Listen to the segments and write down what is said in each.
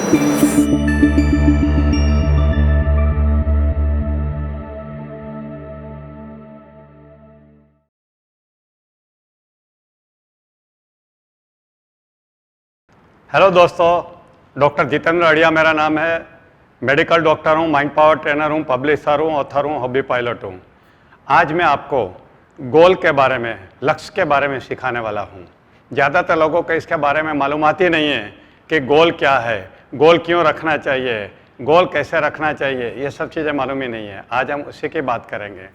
Hello दोस्तों, doctor Jitendra अड़िया मेरा नाम है। मेडिकल डॉक्टर हूँ, माइंड पावर ट्रेनर हूँ, पब्लिशर हूँ, ऑथर हूँ, हॉबी पायलट हूँ। आज मैं आपको गोल के बारे में, लक्ष्य के बारे में सिखाने वाला हूँ। ज़्यादातर लोगों को इसके बारे में मालूमात ही नहीं है कि गोल क्या है, गोल क्यों रखना चाहिए, गोल कैसे रखना चाहिए, ये सब चीज़ें मालूम ही नहीं है। आज हम उसी की बात करेंगे।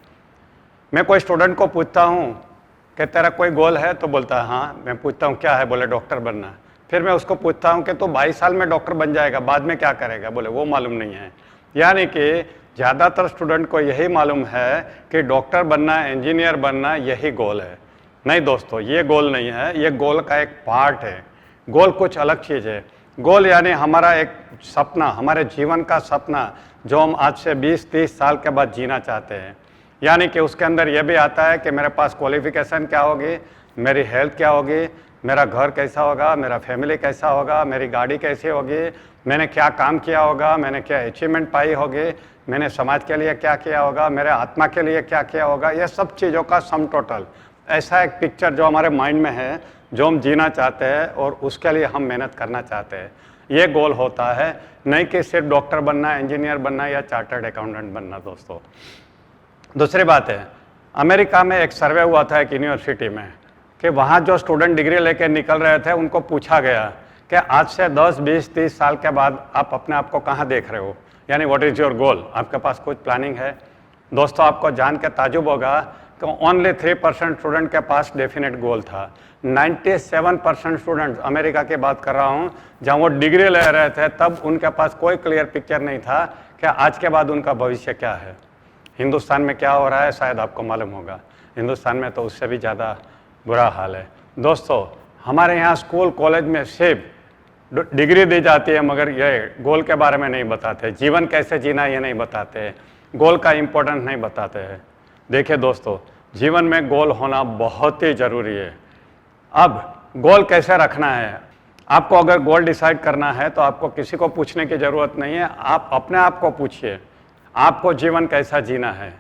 मैं कोई स्टूडेंट को पूछता हूँ कि तेरा कोई गोल है, तो बोलता है हाँ। मैं पूछता हूँ क्या है, बोले डॉक्टर बनना। फिर मैं उसको पूछता हूँ कि तो 22 साल में डॉक्टर बन जाएगा, बाद में क्या करेगा, बोले वो मालूम नहीं है। यानी कि ज़्यादातर स्टूडेंट को यही मालूम है कि डॉक्टर बनना, इंजीनियर बनना, यही गोल है। नहीं दोस्तों, ये गोल नहीं है, ये गोल का एक पार्ट है। गोल कुछ अलग चीज़ है। गोल यानी हमारा एक सपना, हमारे जीवन का सपना, जो हम आज से 20-30 साल के बाद जीना चाहते हैं। यानी कि उसके अंदर यह भी आता है कि मेरे पास क्वालिफिकेशन क्या होगी, मेरी हेल्थ क्या होगी, मेरा घर कैसा होगा, मेरा फैमिली कैसा होगा, मेरी गाड़ी कैसी होगी, मैंने क्या काम किया होगा, मैंने क्या अचीवमेंट पाई होगी, मैंने समाज के लिए क्या किया होगा, मेरे आत्मा के लिए क्या किया होगा। ये सब चीज़ों का सम टोटल, ऐसा एक पिक्चर जो हमारे माइंड में है, जो हम जीना चाहते हैं और उसके लिए हम मेहनत करना चाहते हैं, ये गोल होता है। नहीं कि सिर्फ डॉक्टर बनना, इंजीनियर बनना या चार्टर्ड अकाउंटेंट बनना। दोस्तों, दूसरी बात है, अमेरिका में एक सर्वे हुआ था एक यूनिवर्सिटी में कि वहाँ जो स्टूडेंट डिग्री लेके निकल रहे थे, उनको पूछा गया कि आज से 10, 20, 30 साल के बाद आप अपने आप को कहाँ देख रहे हो, यानी व्हाट इज़ योर गोल, आपके पास कुछ प्लानिंग है। दोस्तों, आपको जान के ताजुब होगा कि ओनली 3% स्टूडेंट के पास डेफिनेट गोल था। 97% स्टूडेंट, अमेरिका की बात कर रहा हूँ, जहाँ वो डिग्री ले रहे थे, तब उनके पास कोई क्लियर पिक्चर नहीं था कि आज के बाद उनका भविष्य क्या है। हिंदुस्तान में क्या हो रहा है शायद आपको मालूम होगा, हिंदुस्तान में तो उससे भी ज़्यादा बुरा हाल है। दोस्तों, हमारे यहाँ स्कूल कॉलेज में सिर्फ डिग्री दी जाती है, मगर ये गोल के बारे में नहीं बताते, जीवन कैसे जीना ये नहीं बताते, गोल का इम्पोर्टेंस नहीं बताते हैं। देखिए दोस्तों, जीवन में गोल होना बहुत ही ज़रूरी है। अब गोल कैसे रखना है, आपको अगर गोल डिसाइड करना है तो आपको किसी को पूछने की ज़रूरत नहीं है, आप अपने आप को पूछिए, आपको जीवन कैसा जीना है।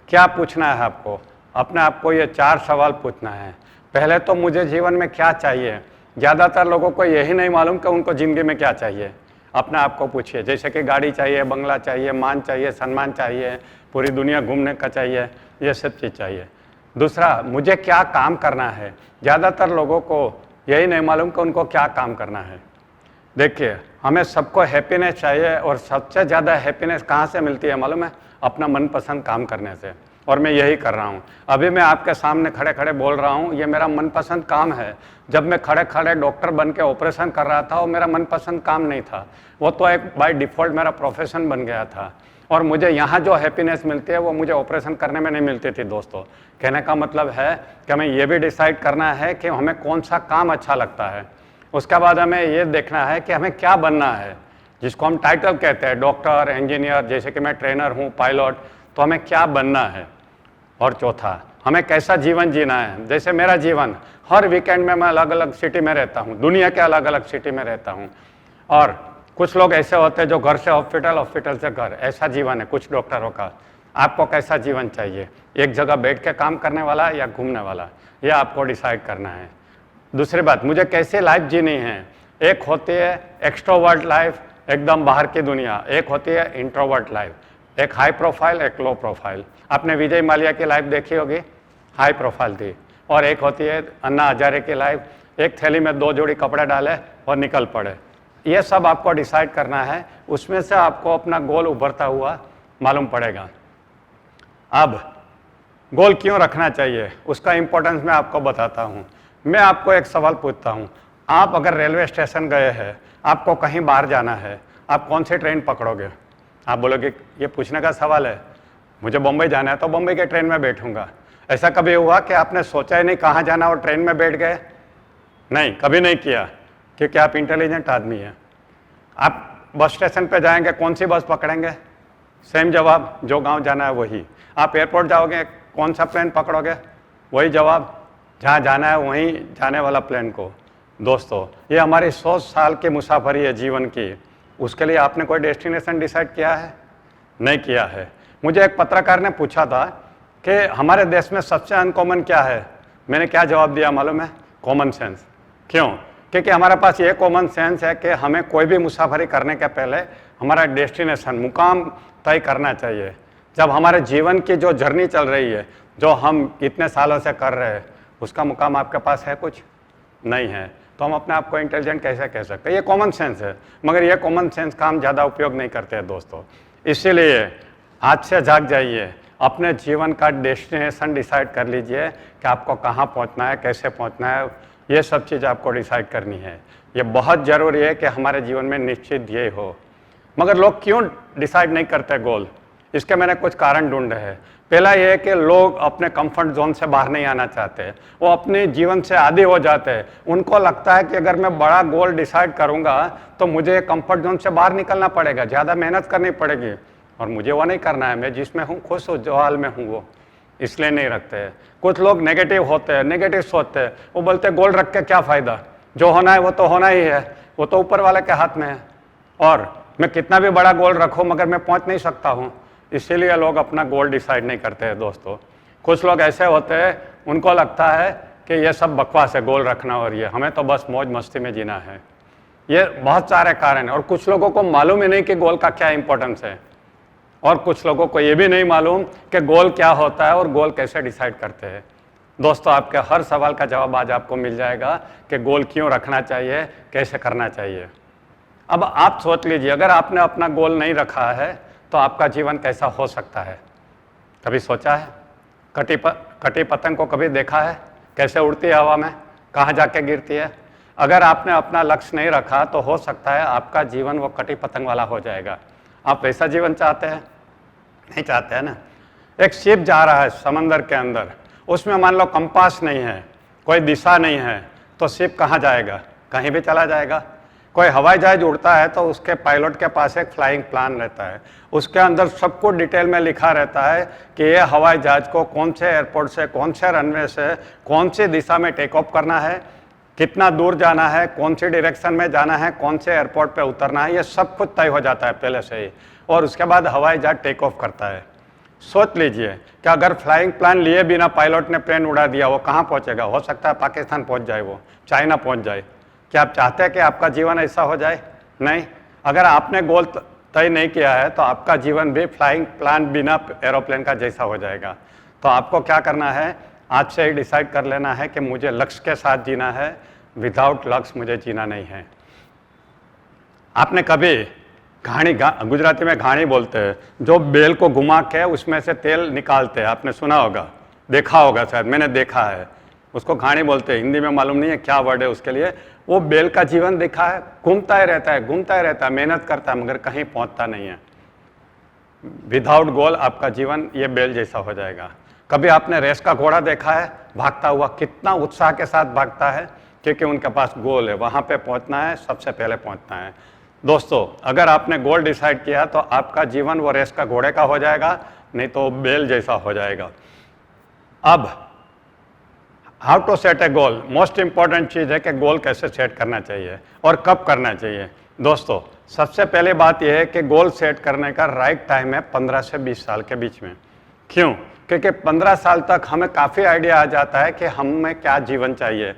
क्या पूछना है आपको, अपने आप को ये 4 सवाल पूछना है। पहले तो मुझे जीवन में क्या चाहिए। ज़्यादातर लोगों को यही नहीं मालूम कि उनको ज़िंदगी में क्या चाहिए। अपने आप को पूछिए, जैसे कि गाड़ी चाहिए, बंगला चाहिए, मान चाहिए, सम्मान चाहिए, पूरी दुनिया घूमने का चाहिए, ये सब चीज़ चाहिए। दूसरा, मुझे क्या काम करना है। ज़्यादातर लोगों को यही नहीं मालूम कि उनको क्या काम करना है। देखिए, हमें सबको हैप्पीनेस चाहिए, और सबसे ज़्यादा हैप्पीनेस कहाँ से मिलती है मालूम है? अपना मनपसंद काम करने से। और मैं यही कर रहा हूँ। अभी मैं आपके सामने खड़े खड़े बोल रहा हूँ, ये मेरा मनपसंद काम है। जब मैं खड़े खड़े डॉक्टर बन के ऑपरेशन कर रहा था, वो मेरा मनपसंद काम नहीं था, वो तो एक बाय डिफ़ॉल्ट मेरा प्रोफेशन बन गया था। और मुझे यहाँ जो हैप्पीनेस मिलती है वो मुझे ऑपरेशन करने में नहीं मिलती थी। दोस्तों, कहने का मतलब है कि हमें ये भी डिसाइड करना है कि हमें कौन सा काम अच्छा लगता है। उसके बाद हमें ये देखना है कि हमें क्या बनना है, जिसको हम टाइटल कहते हैं, डॉक्टर, इंजीनियर, जैसे कि मैं ट्रेनर हूँ, पायलट, तो हमें क्या बनना है। और चौथा, हमें कैसा जीवन जीना है। जैसे मेरा जीवन, हर वीकेंड में मैं अलग अलग सिटी में रहता हूँ, दुनिया के अलग अलग सिटी में रहता हूँ। और कुछ लोग ऐसे होते हैं जो घर से हॉस्पिटल, हॉस्पिटल से घर, ऐसा जीवन है कुछ डॉक्टरों का। आपको कैसा जीवन चाहिए, एक जगह बैठ के काम करने वाला या घूमने वाला, यह आपको डिसाइड करना है। दूसरी बात, मुझे कैसे लाइफ जीनी है। एक होती है एक्सट्रोवर्ट लाइफ, एकदम बाहर की दुनिया, एक होती है इंट्रोवर्ट लाइफ, एक हाई प्रोफाइल, एक लो प्रोफाइल। आपने विजय माल्या की लाइफ देखी होगी, हाई प्रोफाइल थी। और एक होती है अन्ना हजारे की लाइफ, एक थैली में 2 जोड़ी कपड़े डाले और निकल पड़े। ये सब आपको डिसाइड करना है, उसमें से आपको अपना गोल उभरता हुआ मालूम पड़ेगा। अब गोल क्यों रखना चाहिए, उसका इम्पोर्टेंस मैं आपको बताता हूँ। मैं आपको एक सवाल पूछता हूँ, आप अगर रेलवे स्टेशन गए हैं, आपको कहीं बाहर जाना है, आप कौन सी ट्रेन पकड़ोगे? आप बोलोगे ये पूछने का सवाल है, मुझे बम्बई जाना है तो बम्बई के ट्रेन में बैठूंगा। ऐसा कभी हुआ कि आपने सोचा ही नहीं कहाँ जाना और ट्रेन में बैठ गए? नहीं, कभी नहीं किया, क्योंकि आप इंटेलिजेंट आदमी हैं। आप बस स्टेशन पे जाएंगे, कौन सी बस पकड़ेंगे? सेम जवाब, जो गांव जाना है वही। आप एयरपोर्ट जाओगे, कौन सा प्लेन पकड़ोगे? वही जवाब, जहाँ जाना है वहीं जाने वाला प्लेन को। दोस्तों, ये हमारी 100 साल की मुसाफरी है जीवन की। उसके लिए आपने कोई डेस्टिनेशन डिसाइड किया है? नहीं किया है। मुझे एक पत्रकार ने पूछा था कि हमारे देश में सबसे अनकॉमन क्या है? मैंने क्या जवाब दिया मालूम है? Common sense. क्यों? क्योंकि हमारे पास ये कॉमन सेंस है कि हमें कोई भी मुसाफरी करने के पहले हमारा डेस्टिनेशन, मुकाम तय करना चाहिए। जब हमारे जीवन की जो जर्नी चल रही है, जो हम इतने सालों से कर रहे हैं, उसका मुकाम आपके पास है? कुछ नहीं है। तो हम अपने आप को इंटेलिजेंट कैसे कह सकते हैं? ये कॉमन सेंस है, मगर ये कॉमन सेंस का हम ज़्यादा उपयोग नहीं करते हैं दोस्तों। इसीलिए आज से जाग जाइए, अपने जीवन का डेस्टिनेशन डिसाइड कर लीजिए कि आपको कहाँ पहुँचना है, कैसे पहुँचना है। ये सब चीज़ आपको डिसाइड करनी है। ये बहुत ज़रूरी है कि हमारे जीवन में निश्चित ध्येय हो। मगर लोग क्यों डिसाइड नहीं करते गोल? इसके मैंने कुछ कारण ढूंढे हैं। पहला ये है कि लोग अपने कंफर्ट जोन से बाहर नहीं आना चाहते, वो अपने जीवन से आदी हो जाते हैं। उनको लगता है कि अगर मैं बड़ा गोल डिसाइड करूंगा तो मुझे कंफर्ट जोन से बाहर निकलना पड़ेगा, ज़्यादा मेहनत करनी पड़ेगी, और मुझे वो नहीं करना है। मैं जिसमें हूँ खुश हूँ, जो हाल में हूँ वो, इसलिए नहीं रखते हैं। कुछ लोग नेगेटिव होते हैं, नेगेटिव सोचते हैं। वो बोलते हैं गोल रख के क्या फ़ायदा, जो होना है वो तो होना ही है, वो तो ऊपर वाले के हाथ में है, और मैं कितना भी बड़ा गोल रखूँ मगर मैं पहुँच नहीं सकता हूँ। इसीलिए लोग अपना गोल डिसाइड नहीं करते हैं दोस्तों। कुछ लोग ऐसे होते हैं, उनको लगता है कि ये सब बकवास है गोल रखना, और ये हमें तो बस मौज मस्ती में जीना है। ये बहुत सारे कारण हैं। और कुछ लोगों को मालूम ही नहीं कि गोल का क्या इंपॉर्टेंस है, और कुछ लोगों को ये भी नहीं मालूम कि गोल क्या होता है और गोल कैसे डिसाइड करते हैं। दोस्तों, आपके हर सवाल का जवाब आज आपको मिल जाएगा कि गोल क्यों रखना चाहिए, कैसे करना चाहिए। अब आप सोच लीजिए, अगर आपने अपना गोल नहीं रखा है तो आपका जीवन कैसा हो सकता है? कभी सोचा है? कटी पतंग को कभी देखा है कैसे उड़ती है हवा में, कहाँ जाके गिरती है? अगर आपने अपना लक्ष्य नहीं रखा तो हो सकता है आपका जीवन वो कटी पतंग वाला हो जाएगा। आप वैसा जीवन चाहते हैं? नहीं चाहते हैं ना। एक शिप जा रहा है समंदर के अंदर, उसमें मान लो कंपास नहीं है, कोई दिशा नहीं है, तो शिप कहाँ जाएगा? कहीं भी चला जाएगा। कोई हवाई जहाज उड़ता है तो उसके पायलट के पास एक फ्लाइंग प्लान रहता है, उसके अंदर सब कुछ डिटेल में लिखा रहता है कि ये हवाई जहाज को कौन से एयरपोर्ट से, कौन से रनवे से, कौन सी दिशा में टेक ऑफ करना है, कितना दूर जाना है, कौन सी डायरेक्शन में जाना है, कौन से एयरपोर्ट पे उतरना है। ये सब कुछ तय हो जाता है पहले से ही, और उसके बाद हवाई जहाज टेक ऑफ करता है। सोच लीजिए कि अगर फ्लाइंग प्लान लिए बिना पायलट ने प्लेन उड़ा दिया, वो कहाँ पहुँचेगा? हो सकता है पाकिस्तान पहुँच जाए, वो चाइना पहुँच जाए। क्या आप चाहते हैं कि आपका जीवन ऐसा हो जाए? नहीं। अगर आपने गोल तय नहीं किया है तो आपका जीवन भी फ्लाइंग प्लान बिना एरोप्लेन का जैसा हो जाएगा। तो आपको क्या करना है? आज से ही डिसाइड कर लेना है कि मुझे लक्ष्य के साथ जीना है, विदाउट लक्ष्य मुझे जीना नहीं है। आपने कभी घाणी, गुजराती में घाणी बोलते हैं, जो बेल को घुमा के उसमें से तेल निकालते हैं, आपने सुना होगा, देखा होगा शायद, मैंने देखा है। उसको घाणी बोलते हैं, हिंदी में मालूम नहीं है क्या वर्ड है उसके लिए। वो बेल का जीवन देखा है, घूमता ही रहता है, घूमता ही रहता है, मेहनत करता है, मगर कहीं पहुंचता नहीं है। विदाउट गोल आपका जीवन ये बेल जैसा हो जाएगा। कभी आपने रेस का घोड़ा देखा है भागता हुआ? कितना उत्साह के साथ भागता है, क्योंकि उनके पास गोल है, वहां पे पहुंचना है, सबसे पहले पहुंचना है। दोस्तों, अगर आपने गोल डिसाइड किया तो आपका जीवन वो रेस का घोड़े का हो जाएगा, नहीं तो बेल जैसा हो जाएगा। अब how to set a goal, most important चीज़ है कि गोल कैसे सेट करना चाहिए और कब करना चाहिए। दोस्तों, सबसे पहले बात यह है कि गोल सेट करने का राइट टाइम है 15 से 20 साल के बीच में। क्यों? क्योंकि 15 साल तक हमें काफ़ी आइडिया आ जाता है कि हमें क्या जीवन चाहिए,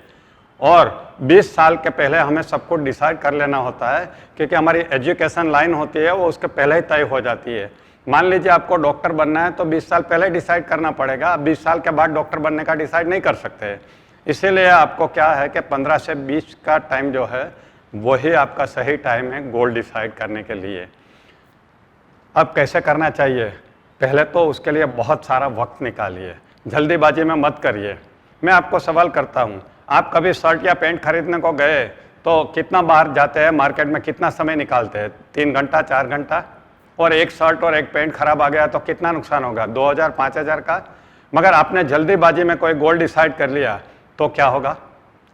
और 20 साल के पहले हमें सब कुछ डिसाइड कर लेना होता है, क्योंकि हमारी एजुकेशन लाइन होती है वो उसके पहले ही तय हो जाती है। मान लीजिए आपको डॉक्टर बनना है तो 20 साल पहले डिसाइड करना पड़ेगा। अब 20 साल के बाद डॉक्टर बनने का डिसाइड नहीं कर सकते। इसीलिए आपको क्या है कि 15 से 20 का टाइम जो है वही आपका सही टाइम है गोल डिसाइड करने के लिए। अब कैसे करना चाहिए? पहले तो उसके लिए बहुत सारा वक्त निकालिए, जल्दीबाजी में मत करिए। मैं आपको सवाल करता हूँ, आप कभी शर्ट या पैंट खरीदने को गए तो कितना बाहर जाते हैं मार्केट में, कितना समय निकालते हैं? 3 घंटा 4 घंटा। और एक शर्ट और एक पैंट खराब आ गया तो कितना नुकसान होगा? 2000 5000 का। मगर आपने जल्दीबाजी में कोई गोल डिसाइड कर लिया तो क्या होगा?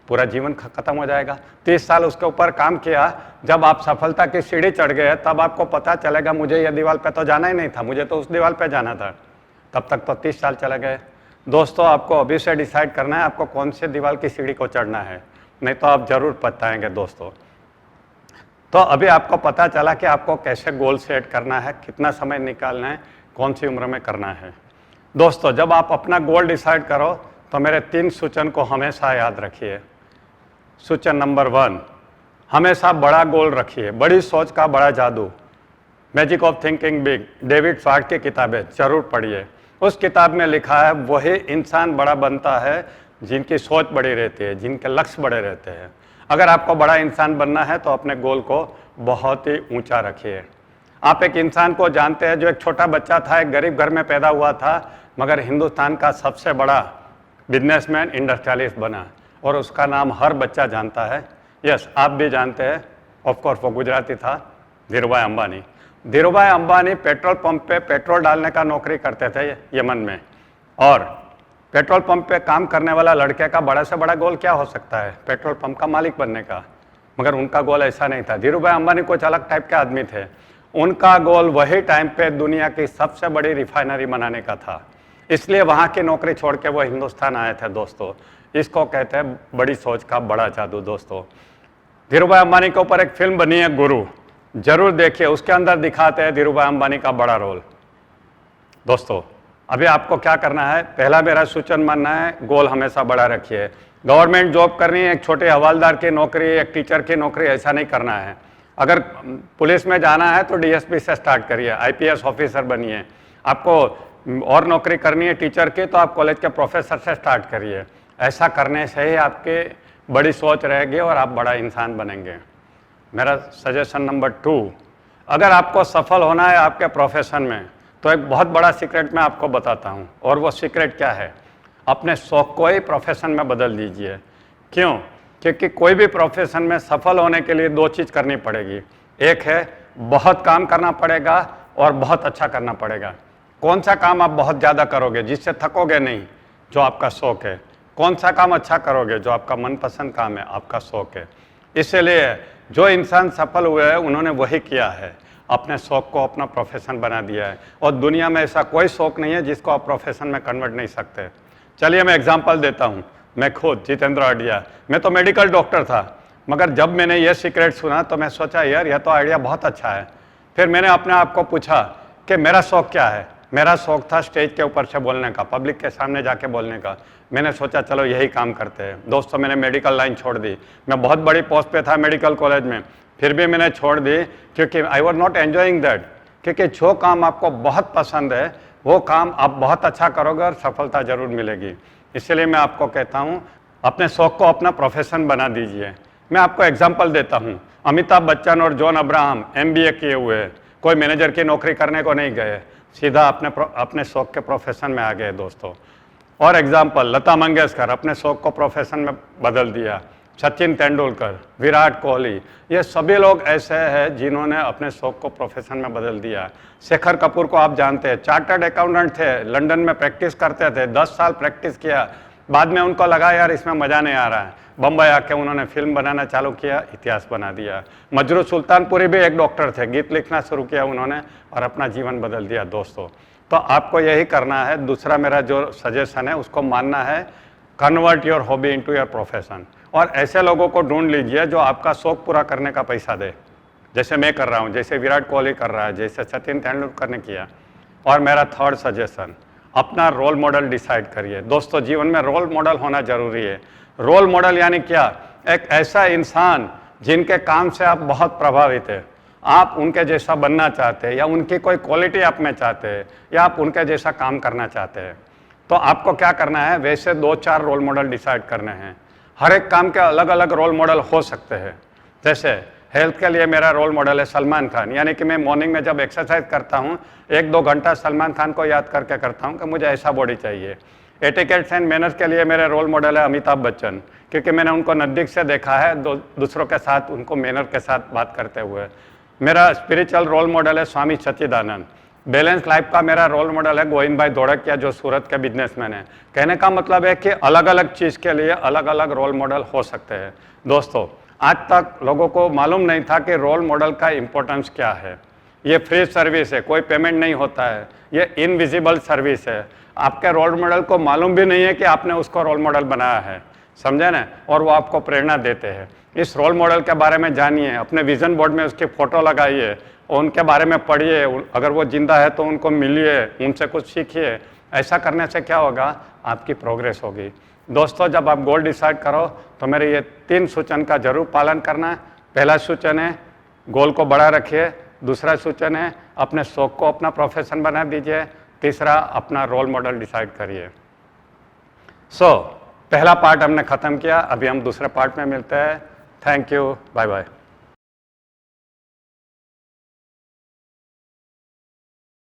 पूरा जीवन खत्म हो जाएगा। 30 साल उसके ऊपर काम किया, जब आप सफलता की सीढ़ी चढ़ गए तब आपको पता चलेगा मुझे ये दीवार पे तो जाना ही नहीं था, मुझे तो उस दीवार पे जाना था। तब तक तो 30 साल चले गए। दोस्तों, आपको अभी से डिसाइड करना है आपको कौन से दीवार की सीढ़ी को चढ़ना है, नहीं तो आप जरूर पछताएंगे। दोस्तों, तो अभी आपको पता चला कि आपको कैसे गोल सेट करना है, कितना समय निकालना है, कौन सी उम्र में करना है। दोस्तों, जब आप अपना गोल डिसाइड करो तो मेरे 3 सूचन को हमेशा याद रखिए। सूचन नंबर 1, हमेशा बड़ा गोल रखिए। बड़ी सोच का बड़ा जादू, magic of thinking big, David sword की किताबें जरूर पढ़िए। उस किताब में लिखा है वही इंसान बड़ा बनता है जिनकी सोच बड़ी रहती है, जिनके लक्ष्य बड़े रहते हैं। अगर आपको बड़ा इंसान बनना है तो अपने गोल को बहुत ही ऊंचा रखिए। आप एक इंसान को जानते हैं जो एक छोटा बच्चा था, एक गरीब घर में पैदा हुआ था, मगर हिंदुस्तान का सबसे बड़ा बिजनेसमैन, इंडस्ट्रियलिस्ट बना, और उसका नाम हर बच्चा जानता है। यस, आप भी जानते हैं, ऑफकोर्स वो गुजराती था, धीरूभाई अंबानी। धीरूभाई अंबानी पेट्रोल पंप पे पेट्रोल डालने का नौकरी करते थे यमन में, और पेट्रोल पंप पे काम करने वाला लड़के का बड़ा से बड़ा गोल क्या हो सकता है? पेट्रोल पंप का मालिक बनने का। मगर उनका गोल ऐसा नहीं था। धीरूभाई अंबानी कुछ अलग टाइप के आदमी थे। उनका गोल वही टाइम पे दुनिया की सबसे बड़ी रिफाइनरी बनाने का था, इसलिए वहाँ की नौकरी छोड़ के वो हिंदुस्तान आए थे। दोस्तों, इसको कहते हैं बड़ी सोच का बड़ा जादू। दोस्तों, धीरूभाई अंबानी के ऊपर एक फिल्म बनी है गुरु, जरूर देखिए। उसके अंदर दिखाते हैं धीरूभाई अंबानी का बड़ा रोल। दोस्तों, अभी आपको क्या करना है? पहला मेरा सूचन मानना है, गोल हमेशा बड़ा रखिए। गवर्नमेंट जॉब करनी है, एक छोटे हवालदार की नौकरी, एक टीचर की नौकरी, ऐसा नहीं करना है। अगर पुलिस में जाना है तो डीएसपी से स्टार्ट करिए, आईपीएस ऑफिसर बनिए। आपको और नौकरी करनी है टीचर की तो आप कॉलेज के प्रोफेसर से स्टार्ट करिए। ऐसा करने से ही आपकी बड़ी सोच रहेगी और आप बड़ा इंसान बनेंगे। मेरा सजेशन नंबर 2, अगर आपको सफल होना है आपके प्रोफेशन में तो एक बहुत बड़ा सीक्रेट मैं आपको बताता हूँ, और वो सीक्रेट क्या है? अपने शौक को ही प्रोफेशन में बदल दीजिए। क्यों? क्योंकि कोई भी प्रोफेशन में सफल होने के लिए 2 चीज़ करनी पड़ेगी। एक है बहुत काम करना पड़ेगा और बहुत अच्छा करना पड़ेगा। कौन सा काम आप बहुत ज़्यादा करोगे जिससे थकोगे नहीं? जो आपका शौक है। कौन सा काम अच्छा करोगे? जो आपका मनपसंद काम है, आपका शौक है। इसलिए जो इंसान सफल हुए हैं उन्होंने वही किया है, अपने शौक को अपना प्रोफेशन बना दिया है। और दुनिया में ऐसा कोई शौक नहीं है जिसको आप प्रोफेशन में कन्वर्ट नहीं सकते। चलिए मैं एग्जांपल देता हूँ। मैं खुद जितेंद्र अडिया, मैं तो मेडिकल डॉक्टर था, मगर जब मैंने ये सीक्रेट सुना तो मैं सोचा यार यह तो आइडिया बहुत अच्छा है। फिर मैंने अपने आप को पूछा कि मेरा शौक क्या है? मेरा शौक था स्टेज के ऊपर से बोलने का, पब्लिक के सामने जाके बोलने का। मैंने सोचा चलो यही काम करते हैं। दोस्तों, मैंने मेडिकल लाइन छोड़ दी। मैं बहुत बड़ी पोस्ट पे था मेडिकल कॉलेज में, फिर भी मैंने छोड़ दी क्योंकि I was not enjoying that. क्योंकि जो काम आपको बहुत पसंद है वो काम आप बहुत अच्छा करोगे और सफलता जरूर मिलेगी। इसलिए मैं आपको कहता हूँ अपने शौक को अपना प्रोफेशन बना दीजिए। मैं आपको एग्जाम्पल देता हूँ। अमिताभ बच्चन और जॉन अब्राहम MBA किए हुए हैं, कोई मैनेजर की नौकरी करने को नहीं गए, सीधा अपने शौक के प्रोफेशन में आ गए। दोस्तों, और एग्जाम्पल लता मंगेशकर अपने शौक को प्रोफेशन में बदल दिया। सचिन तेंदुलकर, विराट कोहली, ये सभी लोग ऐसे हैं जिन्होंने अपने शौक को प्रोफेशन में बदल दिया। शेखर कपूर को आप जानते हैं, चार्टर्ड अकाउंटेंट थे, लंदन में प्रैक्टिस करते थे, 10 साल प्रैक्टिस किया। बाद में उनको लगा यार इसमें मज़ा नहीं आ रहा है, बम्बई आके उन्होंने फिल्म बनाना चालू किया, इतिहास बना दिया। मजरू सुल्तानपुरी भी एक डॉक्टर थे, गीत लिखना शुरू किया उन्होंने और अपना जीवन बदल दिया। दोस्तों, तो आपको यही करना है। दूसरा मेरा जो सजेशन है उसको मानना है, convert your hobby into your profession. और ऐसे लोगों को ढूंढ लीजिए जो आपका शौक पूरा करने का पैसा दे, जैसे मैं कर रहा हूँ, जैसे विराट कोहली कर रहा है, जैसे सचिन तेंदुलकर ने किया। और मेरा 3rd सजेशन, अपना रोल मॉडल डिसाइड करिए। दोस्तों, जीवन में रोल मॉडल होना जरूरी है। रोल मॉडल यानी क्या? एक ऐसा इंसान जिनके काम से आप बहुत प्रभावित है, आप उनके जैसा बनना चाहते हैं, या उनकी कोई क्वालिटी आप में चाहते हैं, या आप उनके जैसा काम करना चाहते हैं। तो आपको क्या करना है? वैसे 2-4 रोल मॉडल डिसाइड करने हैं। हर एक काम के अलग अलग रोल मॉडल हो सकते हैं। जैसे हेल्थ के लिए मेरा रोल मॉडल है सलमान खान, यानी कि मैं मॉर्निंग में जब एक्सरसाइज करता हूँ 1-2 घंटा सलमान खान को याद करके करता हूँ कि मुझे ऐसा बॉडी चाहिए। एटिकेट्स एंड मैनर्स के लिए मेरे रोल मॉडल है अमिताभ बच्चन, क्योंकि मैंने उनको नज़दीक से देखा है दूसरों के साथ उनको मैनर के साथ बात करते हुए। मेरा स्पिरिचुअल रोल मॉडल है स्वामी सच्चिदानंद। बैलेंस लाइफ का मेरा रोल मॉडल है गोविंद भाई धोड़किया, जो सूरत के बिजनेसमैन है। कहने का मतलब है कि अलग अलग चीज़ के लिए अलग अलग रोल मॉडल हो सकते हैं। दोस्तों, आज तक लोगों को मालूम नहीं था कि रोल मॉडल का इम्पोर्टेंस क्या है। ये फ्री सर्विस है, कोई पेमेंट नहीं होता है, ये इनविजिबल सर्विस है। आपके रोल मॉडल को मालूम भी नहीं है कि आपने उसको रोल मॉडल बनाया है, समझे ना? और वो आपको प्रेरणा देते हैं। इस रोल मॉडल के बारे में जानिए, अपने विजन बोर्ड में उसकी फ़ोटो लगाइए और उनके बारे में पढ़िए, अगर वो जिंदा है तो उनको मिलिए, उनसे कुछ सीखिए। ऐसा करने से क्या होगा, आपकी प्रोग्रेस होगी। दोस्तों, जब आप गोल डिसाइड करो तो मेरे ये 3 सूचन का जरूर पालन करना। पहला सूचन है गोल को बड़ा रखिए, दूसरा सूचन है अपने शौक को अपना प्रोफेशन बना दीजिए, तीसरा अपना रोल मॉडल डिसाइड करिए। पहला पार्ट हमने ख़त्म किया, अभी हम दूसरे पार्ट में मिलते हैं। Thank you, bye bye.